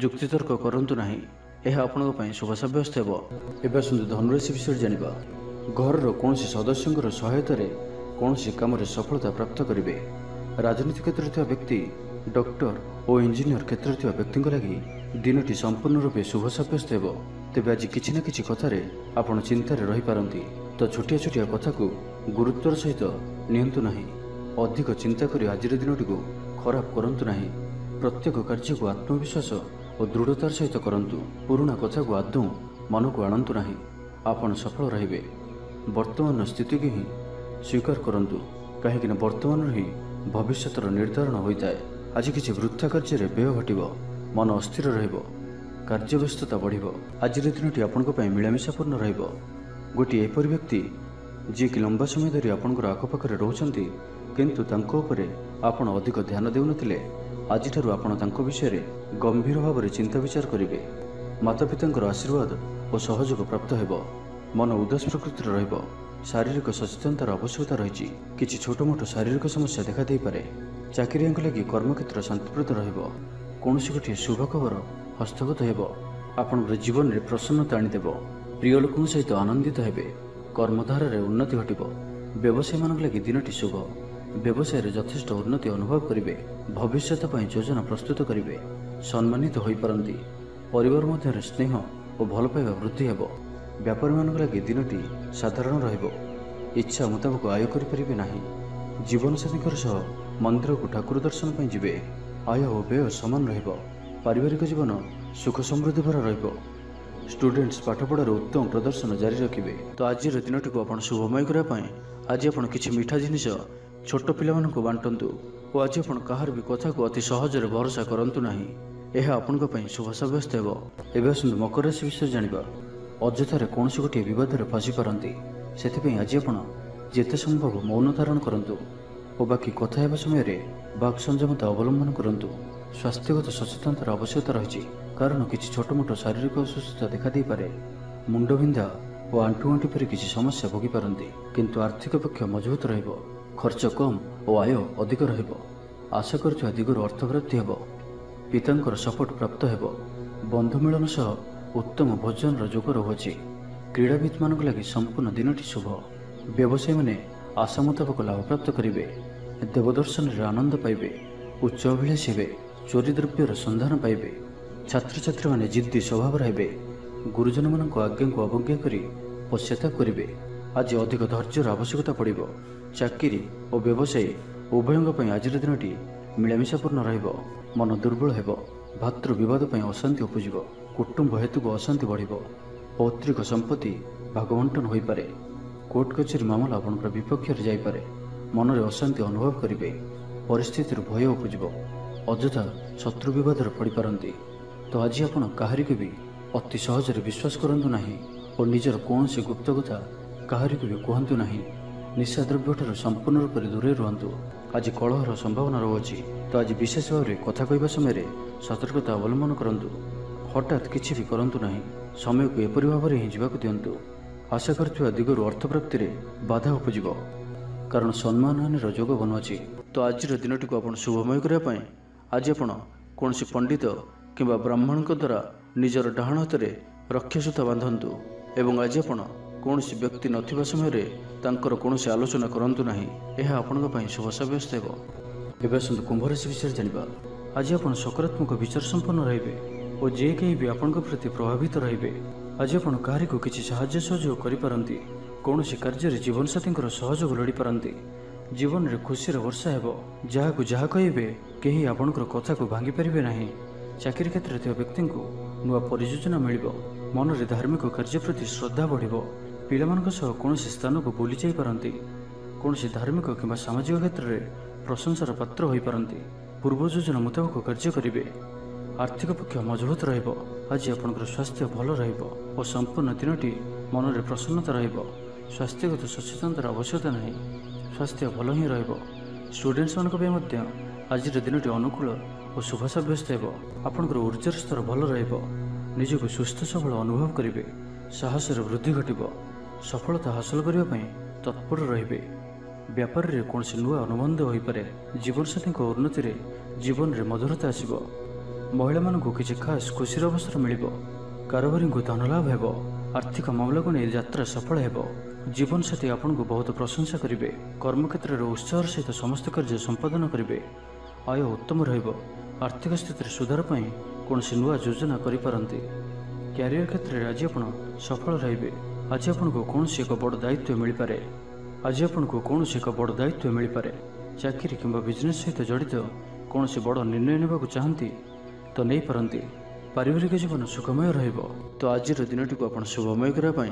ଯୁକ୍ତିତର୍କ କରନ୍ତୁ ନାହିଁ। ଏହା ଆପଣଙ୍କ ପାଇଁ ଶୁଭ ସାବ୍ୟସ୍ତ ହେବ। ଏବେ ଆସନ୍ତୁ ଧନୁରାଶି ବିଷୟରେ ଜାଣିବା। ଘରର କୌଣସି ସଦସ୍ୟଙ୍କର ସହାୟତାରେ କୌଣସି କାମରେ ସଫଳତା ପ୍ରାପ୍ତ କରିବେ। ରାଜନୀତି କ୍ଷେତ୍ରରେ ଥିବା ବ୍ୟକ୍ତି, ଡକ୍ଟର ଓ ଇଞ୍ଜିନିୟର କ୍ଷେତ୍ରରେ ଥିବା ବ୍ୟକ୍ତିଙ୍କ ଲାଗି ଦିନଟି ସମ୍ପୂର୍ଣ୍ଣ ରୂପେ ଶୁଭ ସାବ୍ୟସ୍ତ ହେବ। ତେବେ ଆଜି କିଛି ନା କିଛି କଥାରେ ଆପଣ ଚିନ୍ତାରେ ରହିପାରନ୍ତି। ତ ଛୋଟିଆ ଛୋଟିଆ କଥାକୁ ଗୁରୁତ୍ୱର ସହିତ ନିଅନ୍ତୁ ନାହିଁ। ଅଧିକ ଚିନ୍ତା କରି ଆଜିର ଦିନଟିକୁ ଖରାପ କରନ୍ତୁ ନାହିଁ। ପ୍ରତ୍ୟେକ କାର୍ଯ୍ୟକୁ ଆତ୍ମବିଶ୍ୱାସ ଓ ଦୃଢ଼ତାର ସହିତ କରନ୍ତୁ। ପୁରୁଣା କଥାକୁ ଆଦୌ ମନକୁ ଆଣନ୍ତୁ ନାହିଁ। ଆପଣ ସଫଳ ରହିବେ। ବର୍ତ୍ତମାନର ସ୍ଥିତିକୁ ହିଁ ସ୍ୱୀକାର କରନ୍ତୁ, କାହିଁକିନା ବର୍ତ୍ତମାନରୁ ହିଁ ଭବିଷ୍ୟତର ନିର୍ଦ୍ଧାରଣ ହୋଇଥାଏ। ଆଜି କିଛି ବୃଥା କାର୍ଯ୍ୟରେ ବ୍ୟୟ ଘଟିବ। ମନ ଅସ୍ଥିର ରହିବ। କାର୍ଯ୍ୟବ୍ୟସ୍ତତା ବଢ଼ିବ। ଆଜିର ଦିନଟି ଆପଣଙ୍କ ପାଇଁ ମିଳାମିଶାପୂର୍ଣ୍ଣ ରହିବ। ଗୋଟିଏ ଏପରି ବ୍ୟକ୍ତି ଯିଏକି ଲମ୍ବା ସମୟ ଧରି ଆପଣଙ୍କର ଆଖପାଖରେ ରହୁଛନ୍ତି କିନ୍ତୁ ତାଙ୍କ ଉପରେ ଆପଣ ଅଧିକ ଧ୍ୟାନ ଦେଉନଥିଲେ, ଆଜିଠାରୁ ଆପଣ ତାଙ୍କ ବିଷୟରେ ଗମ୍ଭୀର ଭାବରେ ଚିନ୍ତା ବିଚାର କରିବେ। ମାତାପିତାଙ୍କର ଆଶୀର୍ବାଦ ଓ ସହଯୋଗ ପ୍ରାପ୍ତ ହେବ। ମନ ଉଦାସ ପ୍ରକୃତିର ରହିବ। ଶାରୀରିକ ସଚେତନତାର ଆବଶ୍ୟକତା ରହିଛି। କିଛି ଛୋଟମୋଟ ଶାରୀରିକ ସମସ୍ୟା ଦେଖାଦେଇପାରେ। ଚାକିରିଆଙ୍କ ଲାଗି କର୍ମକ୍ଷେତ୍ର ଶାନ୍ତିପ୍ରଦ ରହିବ। କୌଣସି ଗୋଟିଏ ଶୁଭ ଖବର ହସ୍ତଗତ ହେବ। ଆପଣଙ୍କର ଜୀବନରେ ପ୍ରସନ୍ନତା ଆଣିଦେବ। ପ୍ରିୟ ଲୋକଙ୍କ ସହିତ ଆନନ୍ଦିତ ହେବେ। କର୍ମଧାରାରେ ଉନ୍ନତି ଘଟିବ। ବ୍ୟବସାୟୀମାନଙ୍କ ଲାଗି ଦିନଟି ଶୁଭ। ବ୍ୟବସାୟରେ ଯଥେଷ୍ଟ ଉନ୍ନତି ଅନୁଭବ କରିବେ। ଭବିଷ୍ୟତ ପାଇଁ ଯୋଜନା ପ୍ରସ୍ତୁତ କରିବେ। ସମ୍ମାନିତ ହୋଇପାରନ୍ତି। ପରିବାର ମଧ୍ୟରେ ସ୍ନେହ ଓ ଭଲ ପାଇବା ବୃଦ୍ଧି ହେବ। ବ୍ୟାପାରୀମାନଙ୍କ ଲାଗି ଦିନଟି ସାଧାରଣ ରହିବ। ଇଚ୍ଛା ମୁତାବକ ଆୟ କରିପାରିବେ ନାହିଁ। ଜୀବନସାଥୀଙ୍କର ସହ ମନ୍ଦିରକୁ ଠାକୁର ଦର୍ଶନ ପାଇଁ ଯିବେ। ଆୟ ଓ ବ୍ୟୟ ସମାନ ରହିବ। ପାରିବାରିକ ଜୀବନ ସୁଖ ସମୃଦ୍ଧି ଭରା ରହିବ। ଷ୍ଟୁଡେଣ୍ଟସ୍ ପାଠପଢ଼ାରେ ଉତ୍ତମ ପ୍ରଦର୍ଶନ ଜାରି ରଖିବେ। ତ ଆଜିର ଦିନଟିକୁ ଆପଣ ଶୁଭମୟ କରିବା ପାଇଁ ଆଜି ଆପଣ କିଛି ମିଠା ଜିନିଷ ଛୋଟ ପିଲାମାନଙ୍କୁ ବାଣ୍ଟନ୍ତୁ ଓ ଆଜି ଆପଣ କାହାର ବି କଥାକୁ ଅତି ସହଜରେ ଭରସା କରନ୍ତୁ ନାହିଁ। ଏହା ଆପଣଙ୍କ ପାଇଁ ଶୁଭ ସାବ୍ୟସ୍ତ ହେବ। ଏବେ ଆସନ୍ତୁ ମକର ରାଶି ବିଷୟରେ ଜାଣିବା। ଅଯଥାରେ କୌଣସି ଗୋଟିଏ ବିବାଦରେ ଫସି ପାରନ୍ତି। ସେଥିପାଇଁ ଆଜି ଆପଣ ଯେତେ ସମ୍ଭବ ମୌନ ଧାରଣ କରନ୍ତୁ ଓ ବାକି କଥା ହେବା ସମୟରେ ବାକ୍ ସଂଯମତା ଅବଲମ୍ବନ କରନ୍ତୁ। ସ୍ୱାସ୍ଥ୍ୟଗତ ସଚେତନତାର ଆବଶ୍ୟକତା ରହିଛି, କାରଣ କିଛି ଛୋଟମୋଟ ଶାରୀରିକ ଅସୁସ୍ଥତା ଦେଖାଦେଇପାରେ। ମୁଣ୍ଡବିନ୍ଧା ଓ ଆଣ୍ଠୁଗଣ୍ଠି ପରି କିଛି ସମସ୍ୟା ଭୋଗିପାରନ୍ତି, କିନ୍ତୁ ଆର୍ଥିକ ପକ୍ଷ ମଜବୁତ ରହିବ। ଖର୍ଚ୍ଚ କମ୍ ଓ ଆୟ ଅଧିକ ରହିବ। ଆଶା କରୁଥିବା ଦିଗରୁ ଅର୍ଥପ୍ରାପ୍ତି ହେବ। ପିତାଙ୍କର ସପୋର୍ଟ ପ୍ରାପ୍ତ ହେବ। ବନ୍ଧୁ ମିଳନ ସହ ଉତ୍ତମ ଭୋଜନର ଯୋଗ ରହୁଅଛି। କ୍ରୀଡ଼ାବିତମାନଙ୍କ ଲାଗି ସମ୍ପୂର୍ଣ୍ଣ ଦିନଟି ଶୁଭ। ବ୍ୟବସାୟୀମାନେ ଆଶା ମୁତାବକ ଲାଭପ୍ରାପ୍ତ କରିବେ। ଦେବଦର୍ଶନରେ ଆନନ୍ଦ ପାଇବେ। ଉଚ୍ଚ ଅଭିଳାଷୀ ହେବେ। ଚୋରି ଦ୍ରବ୍ୟର ସନ୍ଧାନ ପାଇବେ। ଛାତ୍ରଛାତ୍ରୀମାନେ ଜିଦ୍ଦି ସ୍ୱଭାବର ହେବେ। ଗୁରୁଜନମାନଙ୍କ ଆଜ୍ଞାକୁ ଅବଜ୍ଞା କରି ପଶ୍ଚାତାପ କରିବେ। ଆଜି ଅଧିକ ଧୈର୍ଯ୍ୟର ଆବଶ୍ୟକତା ପଡ଼ିବ। ଚାକିରି ଓ ବ୍ୟବସାୟୀ ଉଭୟଙ୍କ ପାଇଁ ଆଜିର ଦିନଟି ମିଳାମିଶାପୂର୍ଣ୍ଣ ରହିବ। ମନ ଦୁର୍ବଳ ହେବ। ଭାତୃ ବିବାଦ ପାଇଁ ଅଶାନ୍ତି ଉପୁଜିବ। କୁଟୁମ୍ବ ହେତୁକୁ ଅଶାନ୍ତି ବଢ଼ିବ। ପୈତୃକ ସମ୍ପତ୍ତି ଭାଗବଣ୍ଟନ ହୋଇପାରେ। କୋର୍ଟ କଚେରୀ ମାମଲା ଆପଣଙ୍କର ବିପକ୍ଷରେ ଯାଇପାରେ। ମନରେ ଅଶାନ୍ତି ଅନୁଭବ କରିବେ। ପରିସ୍ଥିତିରୁ ଭୟ ଉପୁଜିବ। ଅଯଥା ଶତ୍ରୁ ବିବାଦରେ ପଡ଼ିପାରନ୍ତି। ତ ଆଜି ଆପଣ କାହାରିକୁ ବି ଅତି ସହଜରେ ବିଶ୍ୱାସ କରନ୍ତୁ ନାହିଁ ଓ ନିଜର କୌଣସି ଗୁପ୍ତ କଥା କାହାରିକୁ ବି କୁହନ୍ତୁ ନାହିଁ। ନିଶାଦ୍ରବ୍ୟଠାରୁ ସମ୍ପୂର୍ଣ୍ଣ ରୂପରେ ଦୂରେଇ ରୁହନ୍ତୁ। आज कलहर संभावना रहुछि। तो आज विशेष भाव में कथा कहवा समय सतर्कता अवलंबन करंतु। हठात किछि भी करंतु नहीं। समय को एपरि भाव में ही जीवाक दियंतु। आशा करथिबा दिगरु अर्थप्राप्ति रे बाधा उपजिब, कारण सम्मानहानिर जोग बनुछि। तो आज दिनटी को आपण शुभमय करबा पई आज आपण कोनसी पंडित किंबा ब्राह्मण द्वारा निजर डाहाण हाथ में रक्षासूता बांधतु एवं आज आपण कौनसी व्यक्ति नथिबा समय तांकर कौनसी आलोचना करंतु नहीं। यह आपणक पई शुभ साब्यस्त हेबो। एबे आसंतु कुंभ राशि विषय जानिबा। आज आपण सकारात्मक विचार संपन्न रहिबे और जे केही भी आपणक प्रति प्रभावित रहिबे। आज आपण काहारी को किछि सहाय्य सहयोग करि पारंती। कौनसी कार्य रे जीवन साथींकर सहयोग लोड़ी पारंती। जीवन रे खुशी रे वर्षा हेबो। जहाकु जहा कहिबे केही आपणकर कथा को भांगी परिबे नाही। चाकरी क्षेत्र में व्यक्ति को नुआ परियोजना मिलिबो। मन रे धार्मिक कार्य प्रति श्रद्धा बढ़िबो। पिलामानक सह कौनसी स्थान को बुली जाई पारंती। कौनसी धार्मिक किंबा सामाजिक क्षेत्र में प्रशंसार पात्र होई पारंती। पूर्व योजना मुताबक कार्य करिवे। आर्थिक पक्ष मजबूत रहिबो। आज आपनकर स्वास्थ्य भल रहिबो और संपूर्ण दिनटी मन रे प्रसन्नता रहिबो। स्वास्थ्यगत सचेतनतार आवश्यकता नहीं। स्वास्थ्य भल ही रहिबो। स्टूडेंट्स मानक पे मध्य आज दिनटी अनुकूल और शुभ साब्यस्त हेबो। आपनकर ऊर्जार स्तर भल रहिबो। निजक सुस्थ सबल अनुभव करिवे। साहस वृद्धि घटिबो। सफलता हासिल करने पई तत्पर रहिबे। व्यापार रे कौनसी नुआ अनुबंध होई पारे। जीवनसाथी उन्नति रे जीवन रे मधुरता आसिबो। महिला मानकु किछि खास खुशीर अवसर मिलिबो। कारोबारी को धन लाभ हेबो। आर्थिक मामला को नहीं यात्रा सफल हेबो। जीवन साथी आपन को बहुत प्रशंसा करिवे। कर्मक्षेत्र रे उत्साह सहित समस्त कार्य संपादन करिवे। आय उत्तम रहिबो। आर्थिक स्थिति सुधार पई कौनसी नुआ योजना करि पारंती। कैरियर क्षेत्र में आज आपण सफल रहिबे। आज आपण को कौनसी एक बड़ दायित्व मिल पारे। आज आपण को कौनसी एक बड़ दायित्व मिल पारे। चाकरी किंबा बिजनेस सहित जड़ित कौनसी बड़ निर्णय नेबाकु चाहती तो नहीं पारंती। पारिवारिक जीवन सुखमय रहिबो। तो आज दिनटी को आपण शुभमय करबा पई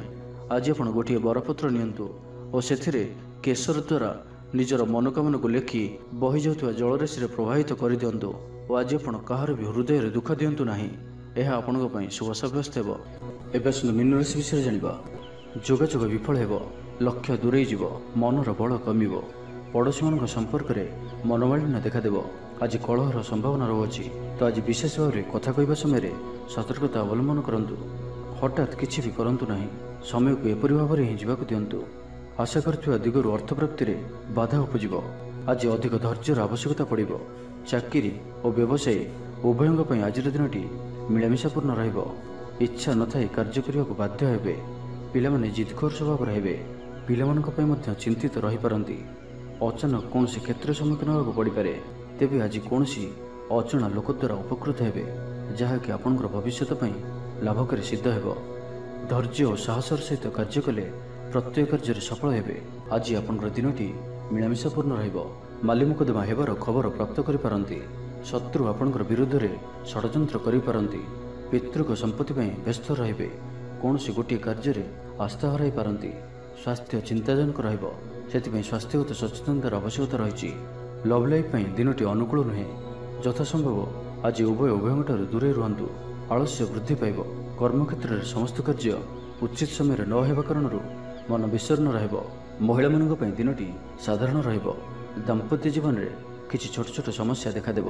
आज आपण गोटिए बरपत्र नियंतु और सेथिरे केसर द्वारा निजर मनोकामना को लेखि बही जाउतबा जलराशि रे प्रवाहित करि दियंतु और आज आपण कहार भी हृदय रे दुख दियंतु नाही। यह आपणक पई शुभ साब्यस्त हेबो। एबे सुन मीन राशि विषय जानिबा। जोगाजोग विफल हेबो। लक्ष्य दूरे जीवो। मनर बल कमिबो। पड़ोशी मान संपर्क में मनोमालिन्य देखादेव। आज कलहर संभावना रहुछि। तो आज विशेष भाव में कथा कहवा समय सतर्कता अवलंबन करंतु। हठात किछि भी करंतु नहीं। समय को एपरि भाव में ही जीवाक दियंतु। आशा करथिबा दिगरु अर्थप्राप्ति रे बाधा उपजिब। आज अधिक धैर्यर आवश्यकता पड़िबो। चाकरी और व्यवसाय उभयंग पई आज दिनटी मिलामिशापूर्ण रहिबो। इच्छा नथाई कार्य करने को बाध्य हेबे। पिलामाने जिदखोर स्वभाव रहिबे। पिलामानक पई मध्य चिंतित रहि पारंती। अचानक कौनसी क्षेत्र सम्मुखीन होगा पड़ पारे। तेबे आज कौनसी अजणा लोक द्वारा उपकृत हेबे जहाँकि आपणकर भविष्य लाभकारी सिद्ध हेबो। धैर्य और साहसर सहित कार्य कले प्रत्येक कार्य सफल हेबे। आज आपणकर दिनटी मिलामिशापूर्ण रहिबो। माली मुकदमा हेबार खबर प्राप्त करि पारंती। शत्रु आपणकर विरुद्ध रे षड्यंत्र करि पारंती। पितृक संपत्ति पई व्यस्त रहिबे। कौनसी गोटे कार्य रे आस्था हराई पारंती। स्वास्थ्य चिंताजनक रहिबो। सेतिपई स्वास्थ्यगत सचेतनतार आवश्यकता रहिछि। लव लाइफ पई दिनटी अनुकूल नुहे। यथासंभव आज उभयंठार दूरे रुहंतु। आलस्य वृद्धि पाइब। कर्मक्षेत्र में समस्त कार्य उचित समय न हेबा कारणरू मन विषर्ण रहिबो। महिला मानक पई दिनटी साधारण रहिबो। दाम्पत्य जीवन में किछि छोट छोट समस्या देखादेव।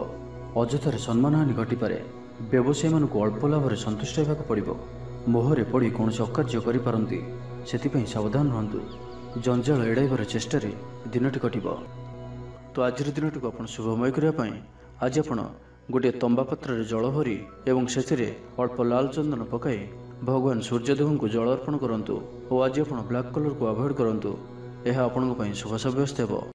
अजथार सम्मानहानि घटी पारे। व्यवसायी मानक अल्प लाभ रे संतुष्ट हेबाक पड़िबो। मोहरे पड़ी कौनसी अकार्य करि पारंती। सेतिपई सावधान रहंतु। जंजाल एड़ाइबार चेष्टा दिनटी कटिब। तो आज दिनटी को आपण शुभमय करबा पई आज आपण गोटे तंबा पात्र रे जल भरी एवं सेथिरे अल्प लाल चंदन पकाई भगवान सूर्यदेव को जल अर्पण करंतु और आज आपण ब्लैक कलर को अवॉइड करंतु। यह आपन शुभ साब्यस्त हेबो।